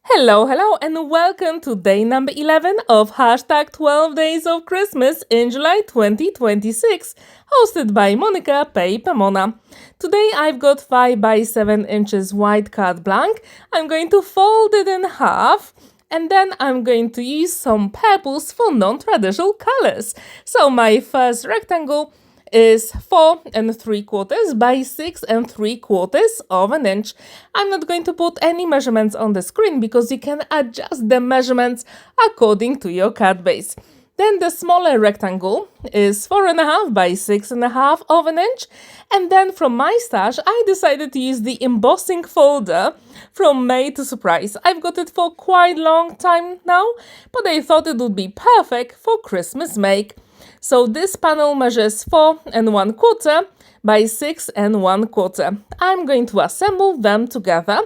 Hello, and welcome to day number 11 of hashtag 12 Days of Christmas in July 2026, hosted by Monica Paper Mona. Today I've got 5 by 7 inches white card blank. I'm going to fold it in half. And then I'm going to use some purples for non-traditional colors. So my first rectangle is 4 3/4 by 6 3/4 of an inch. I'm not going to put any measurements on the screen because you can adjust the measurements according to your card base. Then the smaller rectangle is 4.5 by 6.5 of an inch. And then from my stash, I decided to use the embossing folder from May to Surprise. I've got it for quite a long time now, but I thought it would be perfect for Christmas make. So this panel measures 4 1/4 by 6 1/4. I'm going to assemble them together.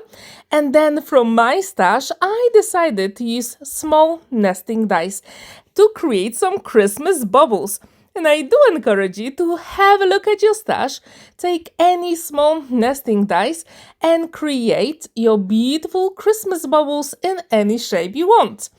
And then from my stash, I decided to use small nesting dice to create some Christmas bubbles. And I do encourage you to have a look at your stash, take any small nesting dice and create your beautiful Christmas bubbles in any shape you want.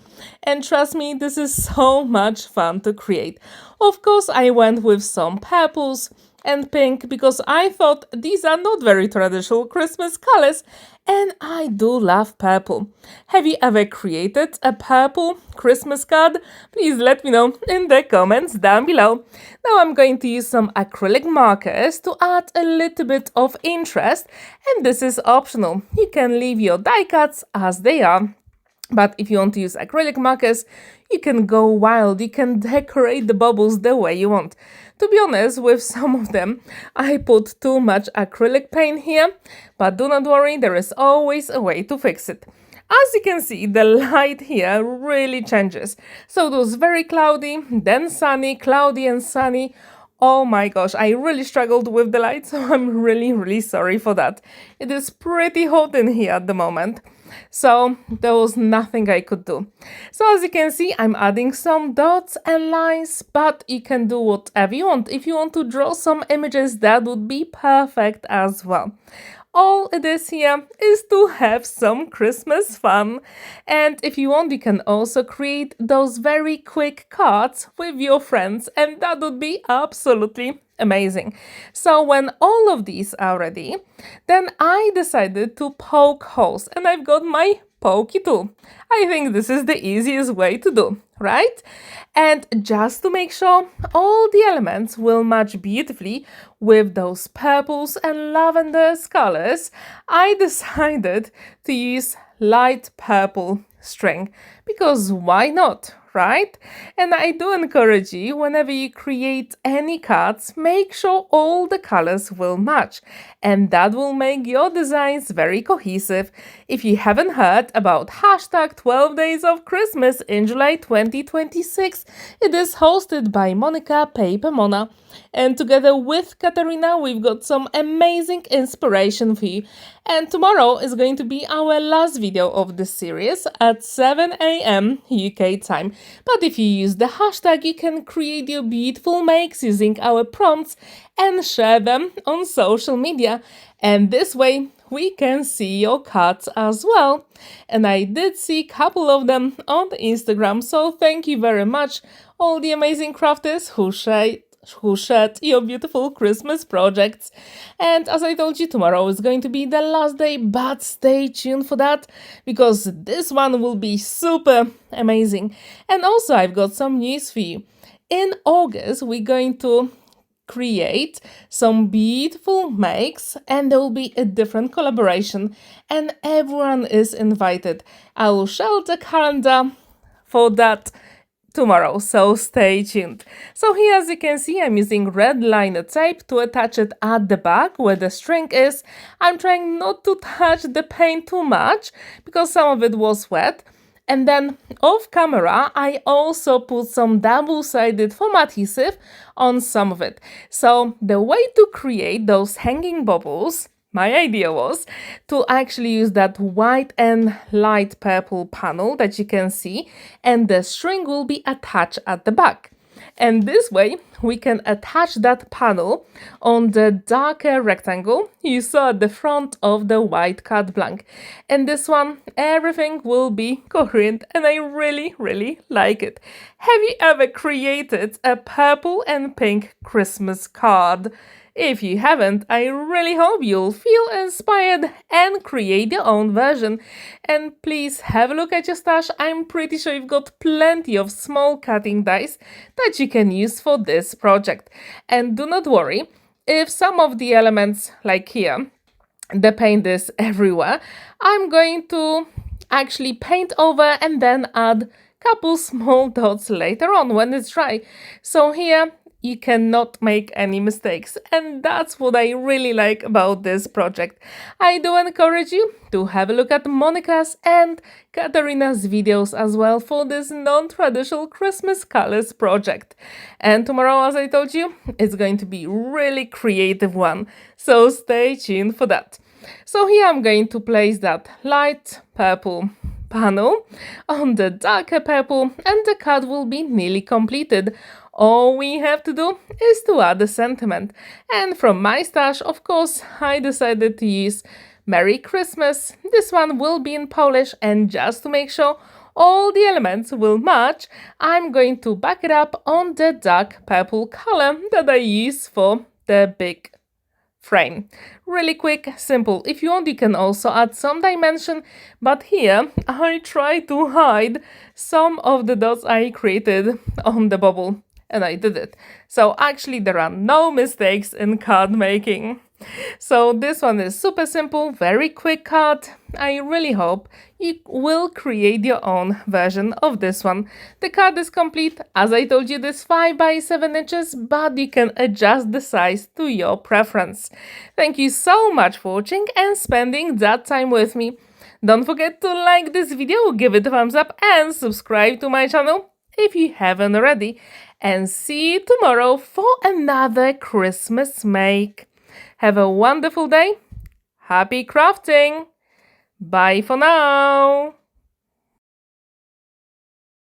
And trust me, this is so much fun to create. Of course, I went with some purples and pink because I thought these are not very traditional Christmas colors, and I do love purple. Have you ever created a purple Christmas card? Please let me know in the comments down below. Now I'm going to use some acrylic markers to add a little bit of interest, and this is optional. You can leave your die cuts as they are. But if you want to use acrylic markers, you can go wild. You can decorate the bubbles the way you want. To be honest, with some of them, I put too much acrylic paint here, but do not worry, there is always a way to fix it. As you can see, the light here really changes. So it was very cloudy, then sunny, cloudy and sunny. Oh my gosh, I really struggled with the light, so I'm really sorry for that. It is pretty hot in here at the moment. So there was nothing I could do. So as you can see, I'm adding some dots and lines, but you can do whatever you want. If you want to draw some images, that would be perfect as well. All it is here is to have some Christmas fun. And if you want, you can also create those very quick cards with your friends, and that would be absolutely amazing. So when all of these are ready, then I decided to poke holes, and I've got my pokey tool. I think this is the easiest way to do, right? And just to make sure all the elements will match beautifully with those purples and lavender colors, I decided to use light purple string, because why not, right? And I do encourage you, whenever you create any cards, make sure all the colors will match, and that will make your designs very cohesive. If you haven't heard about hashtag 12 Days of Christmas in July 2026, it is hosted by Monica Paper Mona. And together with Katarina, we've got some amazing inspiration for you. And tomorrow is going to be our last video of this series at 7 a.m. UK time. But if you use the hashtag, you can create your beautiful makes using our prompts and share them on social media. And this way, we can see your cards as well. And I did see a couple of them on Instagram, so thank you very much, all the amazing crafters who shared your beautiful Christmas projects. And as I told you, tomorrow is going to be the last day, but stay tuned for that, because this one will be super amazing. And also, I've got some news for you. In August, we're going to create some beautiful makes, and there will be a different collaboration, and everyone is invited. I will share the calendar for that tomorrow, so stay tuned. So here, as you can see, I'm using red liner tape to attach it at the back where the string is. I'm trying not to touch the paint too much because some of it was wet. And then off camera, I also put some double-sided foam adhesive on some of it. So the way to create those hanging bubbles, my idea was to actually use that white and light purple panel that you can see, and the string will be attached at the back. And this way we can attach that panel on the darker rectangle you saw at the front of the white card blank. And this one, everything will be coherent, and I really like it. Have you ever created a purple and pink Christmas card? If you haven't, I really hope you'll feel inspired and create your own version. And please have a look at your stash. I'm pretty sure you've got plenty of small cutting dies that you can use for this project. And do not worry, if some of the elements, like here, the paint is everywhere, I'm going to actually paint over and then add couple small dots later on when it's dry. So here you cannot make any mistakes, and that's what I really like about this project. I do encourage you to have a look at Monica's and Katarina's videos as well for this non-traditional Christmas colors project. And tomorrow, as I told you, it's going to be a really creative one, so stay tuned for that. So here I'm going to place that light purple panel on the darker purple, and the card will be nearly completed. All we have to do is to add the sentiment. And from my stash, of course, I decided to use Merry Christmas. This one will be in Polish, and just to make sure all the elements will match, I'm going to back it up on the dark purple color that I use for the big frame. Really quick, simple. If you want, you can also add some dimension, but here I try to hide some of the dots I created on the bubble, and I did it. So actually there are no mistakes in card making. So this one is super simple, very quick card. I really hope you will create your own version of this one. The card is complete. As I told you, this 5 by 7 inches, but you can adjust the size to your preference. Thank you so much for watching and spending that time with me. Don't forget to like this video, give it a thumbs up and subscribe to my channel if you haven't already. And see you tomorrow for another Christmas make. Have a wonderful day. Happy crafting. Bye for now.